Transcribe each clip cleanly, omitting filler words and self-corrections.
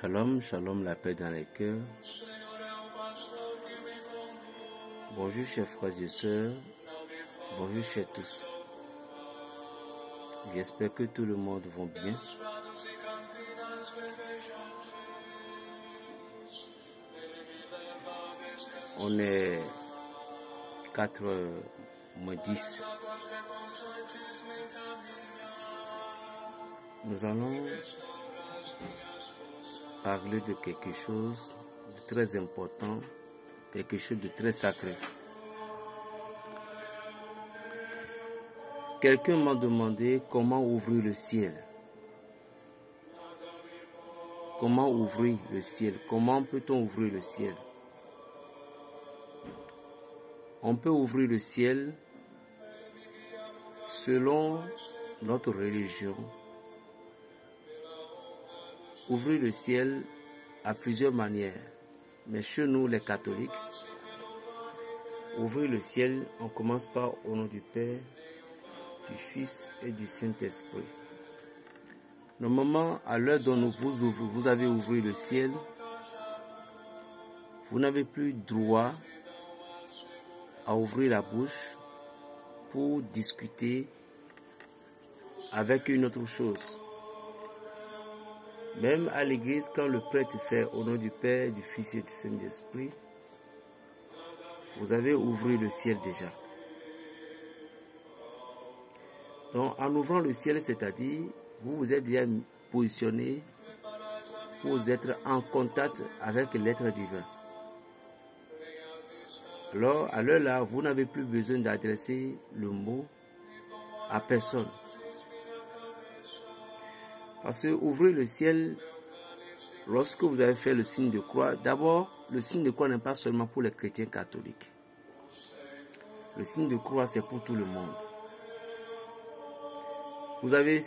Shalom, shalom, la paix dans les cœurs. Bonjour chers frères et sœurs, bonjour chers tous. J'espère que tout le monde va bien. On est 4h10. Nous allons parler de quelque chose de très important, quelque chose de très sacré. Quelqu'un m'a demandé comment ouvrir le ciel. Comment ouvrir le ciel? Comment peut-on ouvrir le ciel? On peut ouvrir le ciel selon notre religion. Ouvrir le ciel à plusieurs manières. Mais chez nous, les catholiques, ouvrir le ciel, on commence par au nom du Père, du Fils et du Saint-Esprit. Normalement, à l'heure dont vous avez ouvert le ciel, vous n'avez plus droit à ouvrir la bouche pour discuter avec une autre chose. Même à l'église, quand le prêtre fait au nom du Père, du Fils et du Saint-Esprit, vous avez ouvert le ciel déjà. Donc, en ouvrant le ciel, c'est-à-dire, vous vous êtes déjà positionné pour être en contact avec l'être divin. Alors, à l'heure là, vous n'avez plus besoin d'adresser le mot à personne. Parce que ouvrir le ciel, lorsque vous avez fait le signe de croix, d'abord, le signe de croix n'est pas seulement pour les chrétiens catholiques. Le signe de croix, c'est pour tout le monde. Vous avez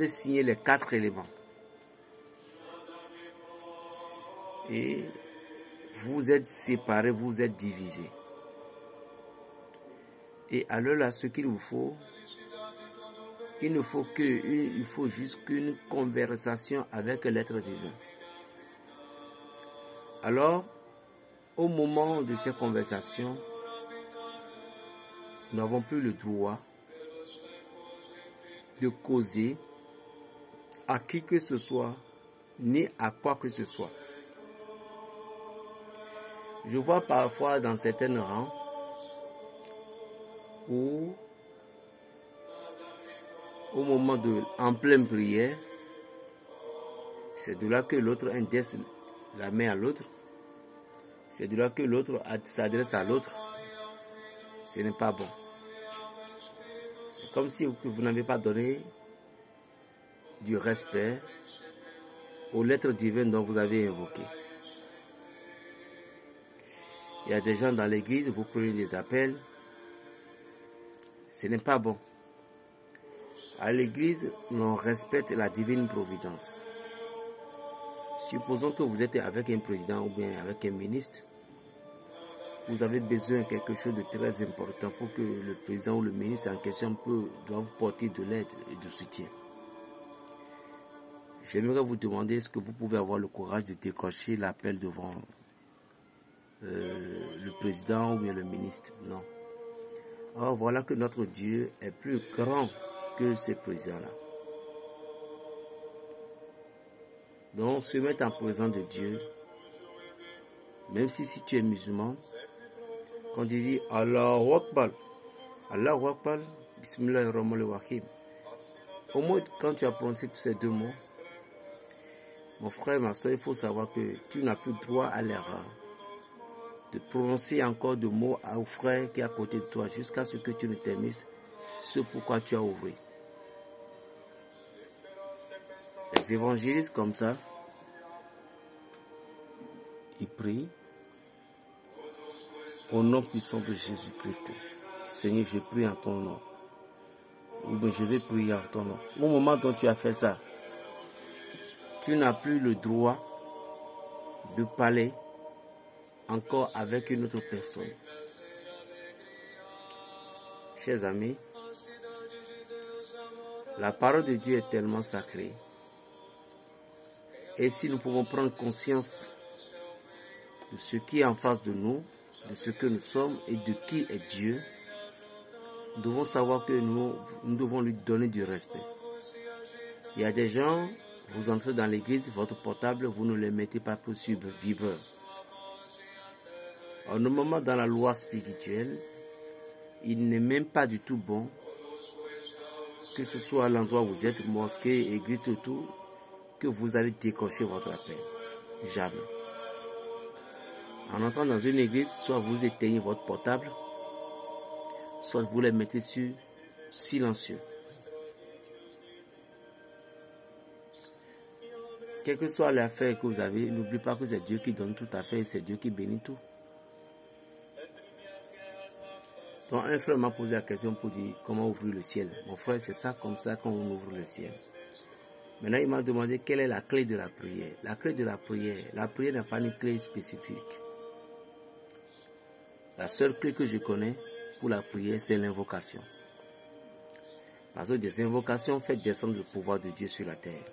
signé les 4 éléments. Et vous êtes séparés, vous êtes divisés. Et à l'heure là, ce qu'il vous faut, il faut juste qu'une conversation avec l'être divin. Alors, au moment de ces conversations, nous n'avons plus le droit de causer à qui que ce soit, ni à quoi que ce soit. Je vois parfois dans certains rangs où, au moment en pleine prière, c'est de là que l'autre indexe la main à l'autre. C'est de là que l'autre s'adresse à l'autre. Ce n'est pas bon. C'est comme si vous n'avez pas donné du respect aux lettres divines dont vous avez invoqué. Il y a des gens dans l'église, vous prenez des appels. Ce n'est pas bon. À l'église, on respecte la divine providence. Supposons que vous êtes avec un président ou bien avec un ministre. Vous avez besoin de quelque chose de très important pour que le président ou le ministre en question doit vous porter de l'aide et du soutien. J'aimerais vous demander, est-ce que vous pouvez avoir le courage de décrocher l'appel devant le président ou bien le ministre? Non. Or, voilà que notre Dieu est plus grand que ce président-là. Donc, se mettre en présence de Dieu, même si tu es musulman, quand il dit Allahu Akbar, Allahu Akbar, Bismillahirrahmanirrahim. Au moins, quand tu as prononcé tous ces deux mots, mon frère, ma soeur, il faut savoir que tu n'as plus droit à l'erreur de prononcer encore de mots au frère qui est à côté de toi jusqu'à ce que tu ne termines ce pourquoi tu as ouvert. Les évangélistes comme ça, ils prient au nom puissant de Jésus-Christ. Seigneur, je prie en ton nom. Ou bien je vais prier en ton nom. Au moment dont tu as fait ça, tu n'as plus le droit de parler encore avec une autre personne. Chers amis, la parole de Dieu est tellement sacrée Et si nous pouvons prendre conscience de ce qui est en face de nous, de ce que nous sommes et de qui est Dieu, nous devons savoir que nous devons lui donner du respect. Il y a des gens, vous entrez dans l'église, votre portable, vous ne le mettez pas sur vibreur. En un moment dans la loi spirituelle, il n'est même pas du tout bon, que ce soit à l'endroit où vous êtes, mosquée, église, tout, que vous allez décrocher votre appel. Jamais. En entrant dans une église, soit vous éteignez votre portable, soit vous le mettez sur silencieux. Quelle que soit l'affaire que vous avez, n'oubliez pas que c'est Dieu qui donne toute affaire et c'est Dieu qui bénit tout. Donc un frère m'a posé la question pour dire comment ouvrir le ciel. Mon frère, c'est ça, comme ça qu'on ouvre le ciel. Maintenant, il m'a demandé quelle est la clé de la prière. La clé de la prière n'a pas une clé spécifique. La seule clé que je connais pour la prière, c'est l'invocation. Parce que des invocations font descendre le pouvoir de Dieu sur la terre.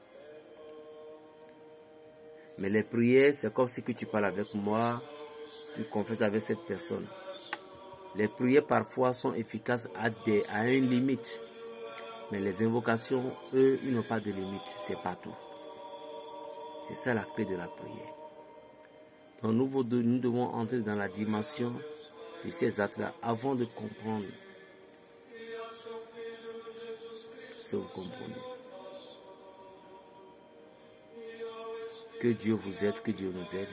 Mais les prières, c'est comme si tu parles avec moi, tu confesses avec cette personne. Les prières parfois sont efficaces à une limite. Mais les invocations, eux, ils n'ont pas de limite. C'est partout. C'est ça la clé de la prière. Donc nous devons entrer dans la dimension de ces actes-là avant de comprendre ce que vous comprenez. Que Dieu vous aide, que Dieu nous aide.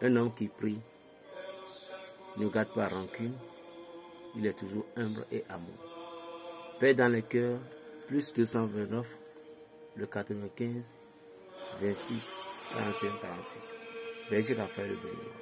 Un homme qui prie ne garde pas rancune. Il est toujours humble et amour. Paix dans le cœur, plus 229, le 95, 26, 41, 46. Belgique a fait le bénir.